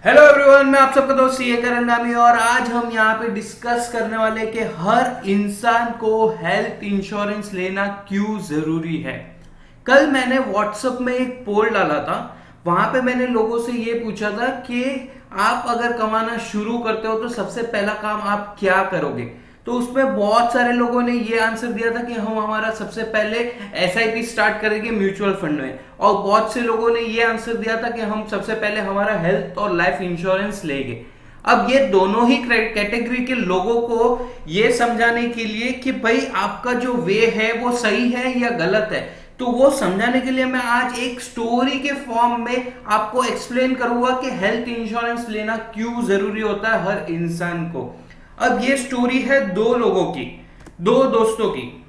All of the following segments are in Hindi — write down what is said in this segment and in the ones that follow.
हेलो एवरीवन, मैं आप सबका दोस्त सीए करंगामी और आज हम यहाँ पे डिस्कस करने वाले कि हर इंसान को हेल्थ इंश्योरेंस लेना क्यों जरूरी है। कल मैंने व्हाट्सएप में एक पोल डाला था। वहां पे मैंने लोगों से ये पूछा था कि आप अगर कमाना शुरू करते हो तो सबसे पहला काम आप क्या करोगे। तो उसमें बहुत सारे लोगों ने ये आंसर दिया था कि हम हमारा सबसे पहले एसआईपी स्टार्ट करेंगे म्यूचुअल फंड में, और बहुत से लोगों ने ये आंसर दिया था कि हम सबसे पहले हमारा हेल्थ और लाइफ इंश्योरेंस लेंगे। अब ये दोनों ही कैटेगरी के लोगों को ये समझाने के लिए कि भाई आपका जो वे है वो सही है या गलत है, तो वो समझाने के लिए मैं आज एक स्टोरी के फॉर्म में आपको एक्सप्लेन करूंगा कि हेल्थ इंश्योरेंस लेना क्यों जरूरी होता है हर इंसान को। अब ये स्टोरी है दो लोगों की, दो दोस्तों की।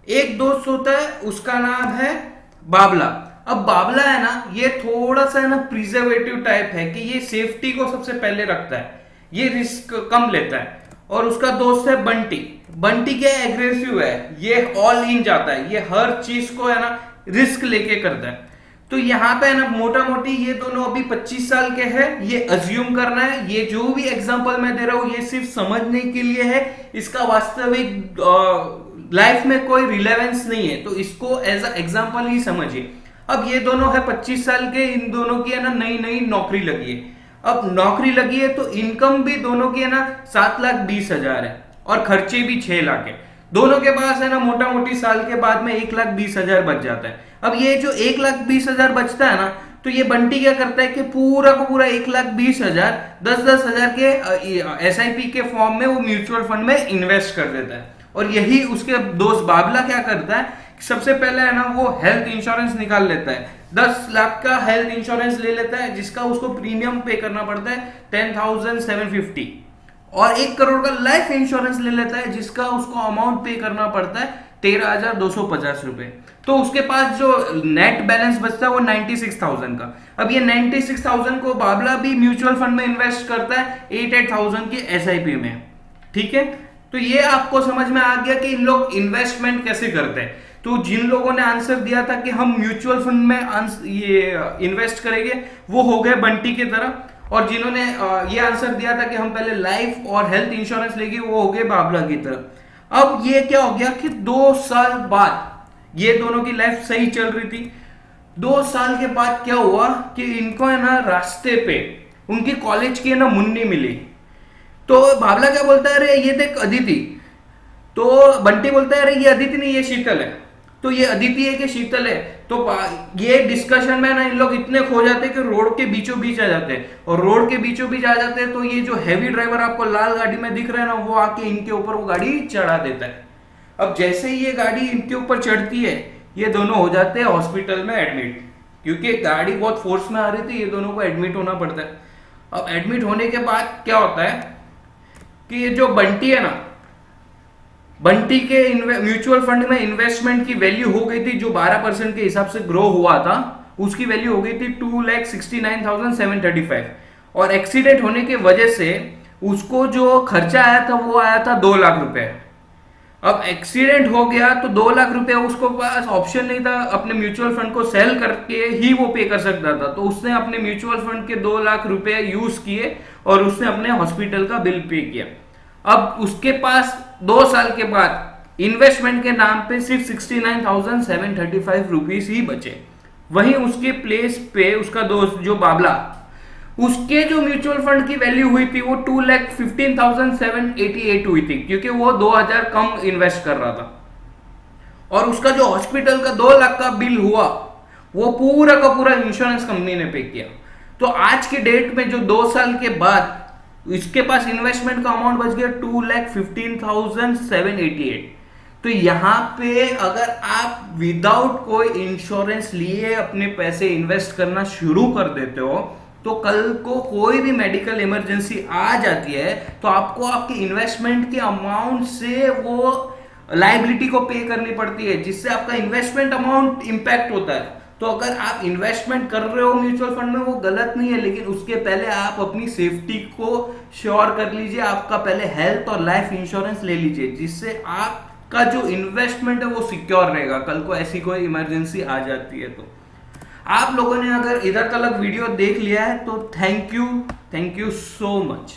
एक दोस्त होता है, उसका नाम है बाबला। अब बाबला है ना, ये थोड़ा सा है ना प्रिजर्वेटिव टाइप है कि ये सेफ्टी को सबसे पहले रखता है, ये रिस्क कम लेता है। और उसका दोस्त है बंटी। बंटी क्या एग्रेसिव है, ये ऑल इन जाता है, ये हर चीज को है ना रिस्क लेके करता है। तो यहाँ पे है ना मोटा मोटी ये दोनों अभी 25 साल के हैं, ये अज्यूम करना है। ये जो भी एग्जांपल मैं दे रहा हूं ये सिर्फ समझने के लिए है, इसका वास्तविक लाइफ में कोई रिलेवेंस नहीं है, तो इसको एज अ एग्जांपल ही समझिए। अब ये दोनों है 25 साल के, इन दोनों की है ना नई नई नौकरी लगी है। अब नौकरी लगी है तो इनकम भी दोनों की है ना 7,20,000 है और खर्चे भी 6 लाख है। दोनों के पास है ना मोटा मोटी साल के बाद में 1,20,000 बच जाता है। अब ये जो 1,20,000 बचता है ना, तो ये बंटी क्या करता है कि पूरा का पूरा 1,20,000 10,000 के एसआईपी के फॉर्म में वो म्यूचुअल फंड में इन्वेस्ट कर देता है। और यही उसके दोस्त बाबला क्या करता है, सबसे पहले है ना वो हेल्थ इंश्योरेंस निकाल लेता है। 10 लाख का हेल्थ इंश्योरेंस ले लेता है, जिसका उसको प्रीमियम पे करना पड़ता है 10,750। और 1 करोड़ का लाइफ इंश्योरेंस ले लेता है, जिसका उसको अमाउंट पे करना पड़ता है 13,250 रुपए। तो उसके पास जो नेट बैलेंस बचता है वो 96,000 का। अब ये 96,000 को बाबला भी म्यूचुअल फंड में इन्वेस्ट करता है 8,000 की एसआईपी में। ठीक है, तो ये आपको समझ में आ गया कि इन लोग इन्वेस्टमेंट कैसे करते हैं। तो जिन लोगों ने आंसर दिया था कि हम म्यूचुअल फंड में ये इन्वेस्ट करेंगे, वो हो गए बंटी की तरह। और जिन्होंने ये आंसर दिया था कि हम पहले लाइफ और हेल्थ इंश्योरेंस लेंगे, वो हो गए बाबला की तरह। अब ये क्या हो गया कि 2 साल बाद ये दोनों की लाइफ सही चल रही थी। 2 साल के बाद क्या हुआ कि इनको है ना रास्ते पे उनकी कॉलेज की है ना मुन्नी मिली। तो बाबला क्या बोलता है, अरे ये देख अदिति। तो बंटी बोलता है, अरे ये अदिति नहीं, ये शीतल है। तो ये अदिति है कि शीतल है। तो ये डिस्कशन में ना इन लोग इतने खो जाते हैं कि रोड के बीचों बीच आ जाते हैं। और रोड के बीचों बीच आ जाते हैं तो ये जो हैवी ड्राइवर आपको लाल गाड़ी में दिख रहा है ना, वो आके इनके ऊपर वो गाड़ी चढ़ा देता है। अब जैसे ही ये गाड़ी इनके ऊपर चढ़ती है, ये दोनों हो जाते हैं हॉस्पिटल में एडमिट, क्योंकि गाड़ी बहुत फोर्स में आ रही थी, ये दोनों को एडमिट होना पड़ता है। अब एडमिट होने के बाद क्या होता है कि ये जो बंटी है ना, बंटी के म्यूचुअल फंड में इन्वेस्टमेंट की वैल्यू हो गई थी, जो 12% के हिसाब से ग्रो हुआ था, उसकी वैल्यू हो गई थी 2,69,735। और एक्सीडेंट होने की वजह से उसको जो खर्चा आया था वो आया था 2 लाख रुपए। अब एक्सीडेंट हो गया तो 2 लाख रुपए उसको पास ऑप्शन नहीं था, अपने म्यूचुअल फंड को सेल करके ही वो पे कर सकता था। तो उसने अपने म्यूचुअल फंड के 2 लाख रुपए यूज किए और उसने अपने हॉस्पिटल का बिल पे किया। अब उसके पास 2 साल के बाद इन्वेस्टमेंट के नाम पे सिर्फ 69,735 रुपीज ही बचे। वहीं उसके प्लेस पे उसका दोस्त जो बाबला, उसके जो म्यूचुअल फंड की वैल्यू हुई थी वो 2,15,788 हुई थी, क्योंकि वो 2,000 कम इन्वेस्ट कर रहा था। और उसका जो हॉस्पिटल का 2 लाख का बिल हुआ, वो पूरा का पूरा इंश्योरेंस कंपनी ने पे किया। तो आज के डेट में जो 2 साल के बाद इसके पास इन्वेस्टमेंट का अमाउंट बच गया 2,15,788। तो यहां पे अगर आप विदाउट कोई इंश्योरेंस लिए अपने पैसे इन्वेस्ट करना शुरू कर देते हो, तो कल को कोई भी मेडिकल इमरजेंसी आ जाती है तो आपको आपके इन्वेस्टमेंट के अमाउंट से वो लाइबिलिटी को पे करनी पड़ती है, जिससे आपका इन्वेस्टमेंट अमाउंट इंपैक्ट होता है। तो अगर आप इन्वेस्टमेंट कर रहे हो म्यूचुअल फंड में, वो गलत नहीं है, लेकिन उसके पहले आप अपनी सेफ्टी को श्योर कर लीजिए। आपका पहले हेल्थ और लाइफ इंश्योरेंस ले लीजिए, जिससे आपका जो इन्वेस्टमेंट है वो सिक्योर रहेगा, कल को ऐसी कोई इमरजेंसी आ जाती है तो। आप लोगों ने अगर इधर तक वीडियो देख लिया है तो थैंक यू सो मच।